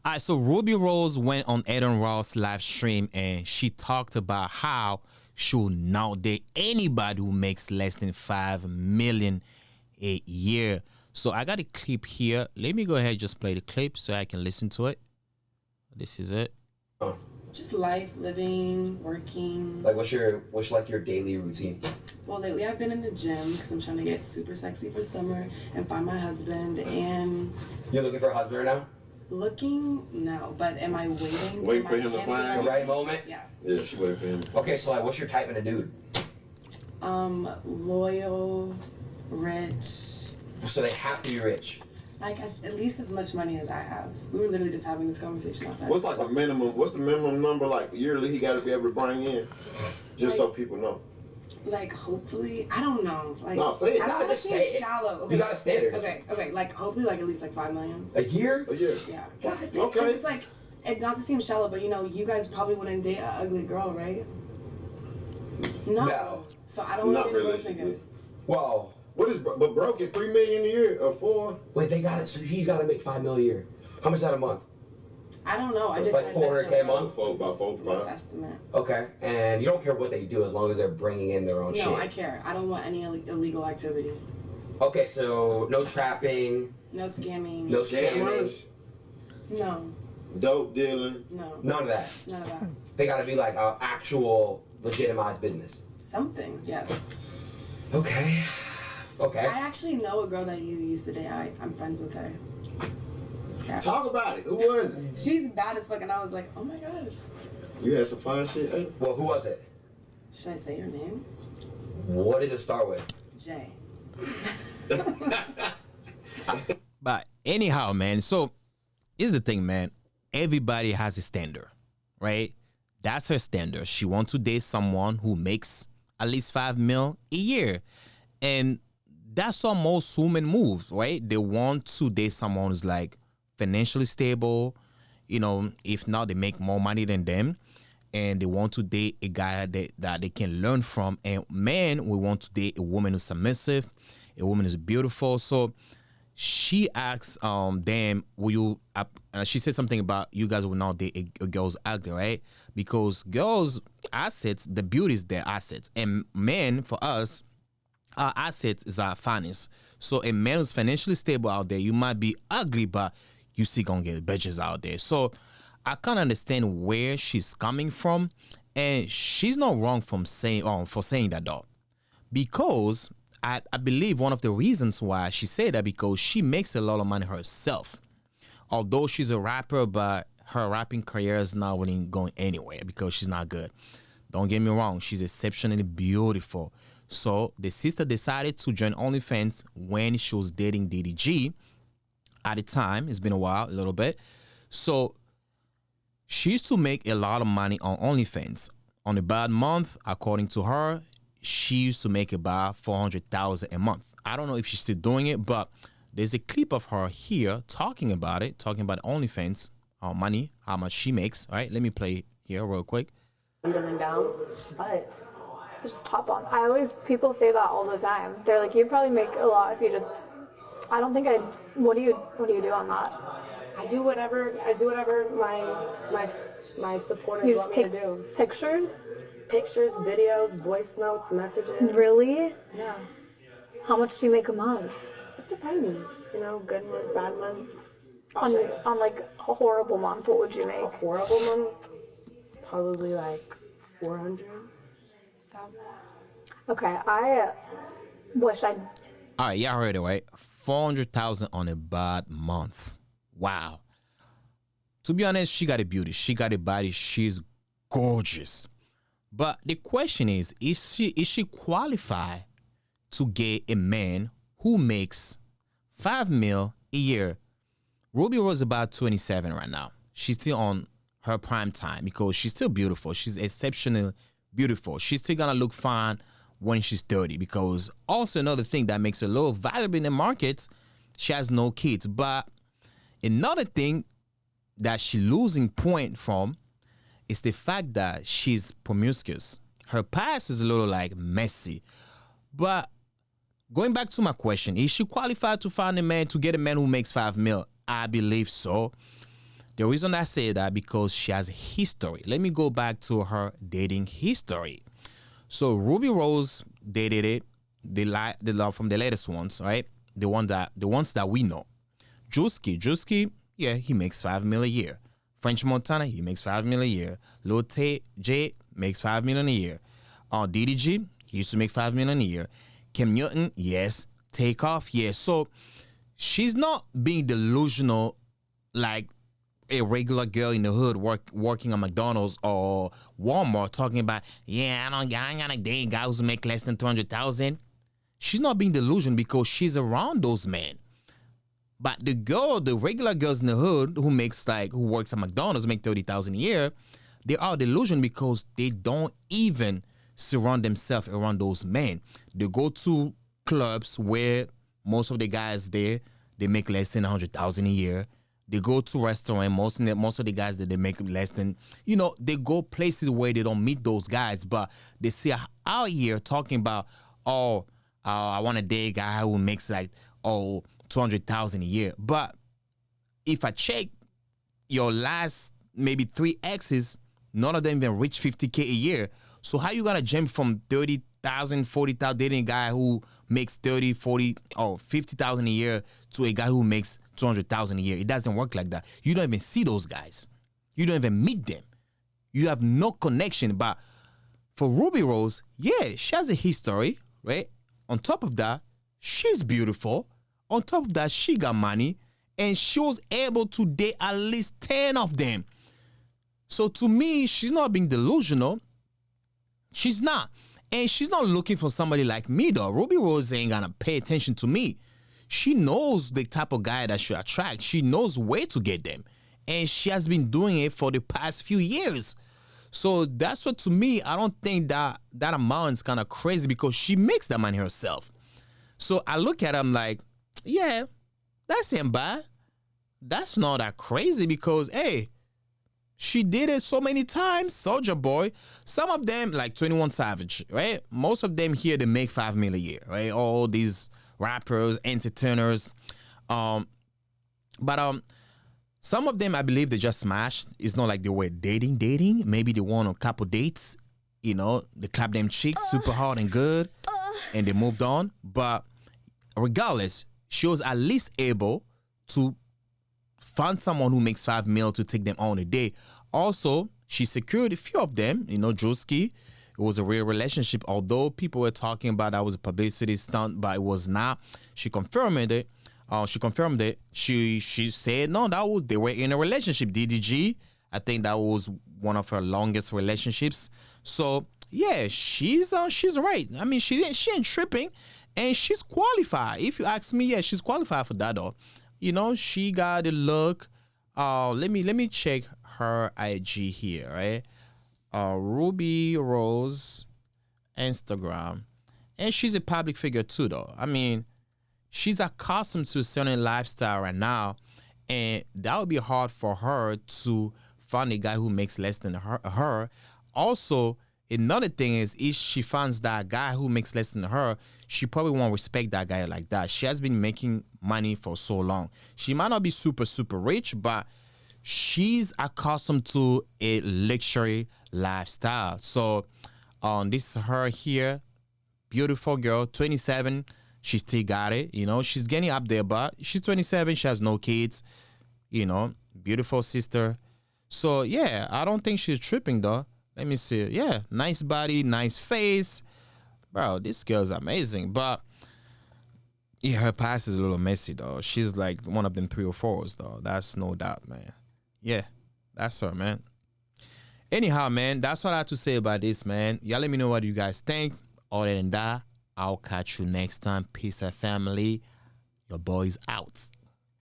All right, so Ruby Rose went on Eden Ross live stream and she talked about how she will not date anybody who makes less than 5 million a year. So I got a clip here. Let me go ahead and just play the clip so I can listen to it. This is it. Just life, living, working. Like, what's like your daily routine? Well, lately I've been in the gym because I'm trying to get super sexy for summer and find my husband. And You're looking for a husband right now? looking, no, but am I waiting? Waiting my for him to hands find are The ready? right moment? Yeah. Yeah, she waiting for him. Okay, so like, what's your type in a dude? Loyal, rich, So they have to be rich. like at least as much money as I have. We were literally just having this conversation outside. What's like the minimum? What's the minimum number like yearly he got to be able to bring in? Just so people know. Like hopefully, I don't know. Like No, say it. I don't Nah, want to just seem say it. shallow. Okay. You got a standard. Okay. Like hopefully, like at least like 5 million. A year? A year. Yeah. God damn. Okay. It's like, not to seem shallow, but you guys probably wouldn't date an ugly girl, right? No. So I don't want Not to get realistically. Whoa. What is but broke is 3 million a year or 4? Wait, they got it. So he's got to make $5 million a year. How much is that a month? I don't know. So I it's just like said 400K that's a month? About 4 rough 5. estimate. Okay. And you don't care what they do as long as they're bringing in their own shit. No, I care. I don't want any illegal activity. Okay, so no trapping, No scamming. no scamming, Scammers, No. dope dealing. No. none of that. None of that. They got to be like an actual legitimized business. Something. Yes. Okay. Okay. I actually know a girl that you used to date. I'm friends with her. Yeah. Talk about it. Who was it? She's bad as fuck, and I was like, oh my gosh. You had some fun shit. Hey? Well, who was it? Should I say her name? What does it start with? Jay. But anyhow, man, so here's the thing, man. Everybody has a standard, right? That's her standard. She wants to date someone who makes at least 5 mil a year. And that's how most women move, right? They want to date someone who's like financially stable, if not, they make more money than them. And they want to date a guy that they can learn from. And men, we want to date a woman who's submissive, a woman who's beautiful. So she asks them, will you, she said something about you guys will not date a girl's ugly, right? Because girls' assets, the beauty is their assets. And men, for us, our assets is our finance. So a man who's financially stable out there, you might be ugly, but you still gonna get bitches out there. So I can't understand where she's coming from. And she's not wrong for saying that though. Because I believe one of the reasons why she said that because she makes a lot of money herself. Although she's a rapper, but her rapping career is not really going anywhere because she's not good. Don't get me wrong, she's exceptionally beautiful. So the sister decided to join OnlyFans when she was dating DDG at the time. It's been a while, a little bit. So she used to make a lot of money on OnlyFans. On a bad month, according to her, she used to make about $400,000 a month. I don't know if she's still doing it, but there's a clip of her here talking about OnlyFans, money, how much she makes. All right, let me play it here real quick. Feeling down, but just hop on. People say that all the time. They're like, you probably make a lot if you just. I don't think I. What do you do on that? I do whatever my supporters You want just me take to do. pictures. Pictures, videos, voice notes, messages. Really? Yeah. How much do you make a month? It depends. Good month, bad month. On like a horrible month, what would you A make? horrible month, probably like 400. Okay, I wish I'd. All right, y'all heard it, right? 400,000 on a bad month. Wow. To be honest, she got a beauty. She got a body. She's gorgeous. But the question is she qualified to get a man who makes 5 mil a year? Ruby Rose is about 27 right now. She's still on her prime time because she's still beautiful. She's exceptionally beautiful. She's still gonna look fine when she's 30 because also another thing that makes her a little valuable in the markets, she has no kids. But another thing that she losing point from is the fact that she's promiscuous. Her past is a little like messy. But going back to my question, is she qualified to find a man, to get a man who makes 5 mil? I believe so. The reason I say that because she has history. Let me go back to her dating history. So Ruby Rose dated it, the love from the latest ones, right? The ones that we know. Drewski, yeah, he makes $5 million a year. French Montana, he makes $5 million a year. Lil J makes $5 million a year. DDG, he used to make $5 million a year. Kim Newton, yes. Takeoff, yes. So she's not being delusional like a regular girl in the hood working on McDonald's or Walmart talking about, yeah, I ain't gonna date guys who make less than 200,000. She's not being delusional because she's around those men. But the regular girls in the hood who works at McDonald's make 30,000 a year, they are delusional because they don't even surround themselves around those men. They go to clubs where most of the guys there, they make less than 100,000 a year. They go to restaurant. Most of the guys that they make less than, they go places where they don't meet those guys, but they see out here talking about, I want to date a guy who makes 200,000 a year. But if I check your last maybe 3 exes, none of them even reach 50K a year. So how you gonna jump from 30,000, 40,000 dating a guy who makes 30, 40, or 50,000 a year to a guy who makes 200,000 a year? It doesn't work like that. You don't even see those guys. You don't even meet them. You have no connection. But for Ruby Rose, yeah, she has a history, right? On top of that, she's beautiful. On top of that, she got money, and she was able to date at least 10 of them. So to me, she's not being delusional. She's not. And she's not looking for somebody like me, though. Ruby Rose ain't gonna pay attention to me. She knows the type of guy that she attract. She knows where to get them. And she has been doing it for the past few years. So that's what, to me, I don't think that amount is kind of crazy because she makes that money herself. So I look at them like, yeah, that's ain't bad. That's not that crazy because, hey, she did it so many times. Soulja Boy, some of them, like 21 Savage, right? Most of them here, they make $5 million a year, right? All these rappers, entertainers. But some of them, I believe they just smashed. It's not like they were dating. Maybe they went on a couple dates. They clapped them cheeks super hard and good, and they moved on. But regardless, she was at least able to find someone who makes $5 million to take them on a date. Also, she secured a few of them. Drewski, it was a real relationship. Although people were talking about that was a publicity stunt, but it was not. She confirmed it. She said no, they were in a relationship. DDG, I think that was one of her longest relationships. So yeah, she's right. I mean, she ain't tripping, and she's qualified. If you ask me, yeah, she's qualified for that though. She got a look. Let me check her IG here, right? Ruby Rose Instagram, and she's a public figure too, though. I mean, she's accustomed to a certain lifestyle right now, and that would be hard for her to find a guy who makes less than her. Also, another thing is, if she finds that guy who makes less than her, she probably won't respect that guy like that. She has been making money for so long. She might not be super, super rich, but she's accustomed to a luxury lifestyle. So this is her here. Beautiful girl, 27. She still got it. She's getting up there, but she's 27. She has no kids. Beautiful sister. So, yeah, I don't think she's tripping, though. Let me see. Yeah, nice body, nice face. Bro, this girl's amazing. But, yeah, her past is a little messy, though. She's like one of them 3 or 4s, though. That's no doubt, man. Yeah, that's her, man. Anyhow, man, that's what I have to say about this, man. Y'all let me know what you guys think. Other than that, I'll catch you next time. Peace out, family. Your boy's out.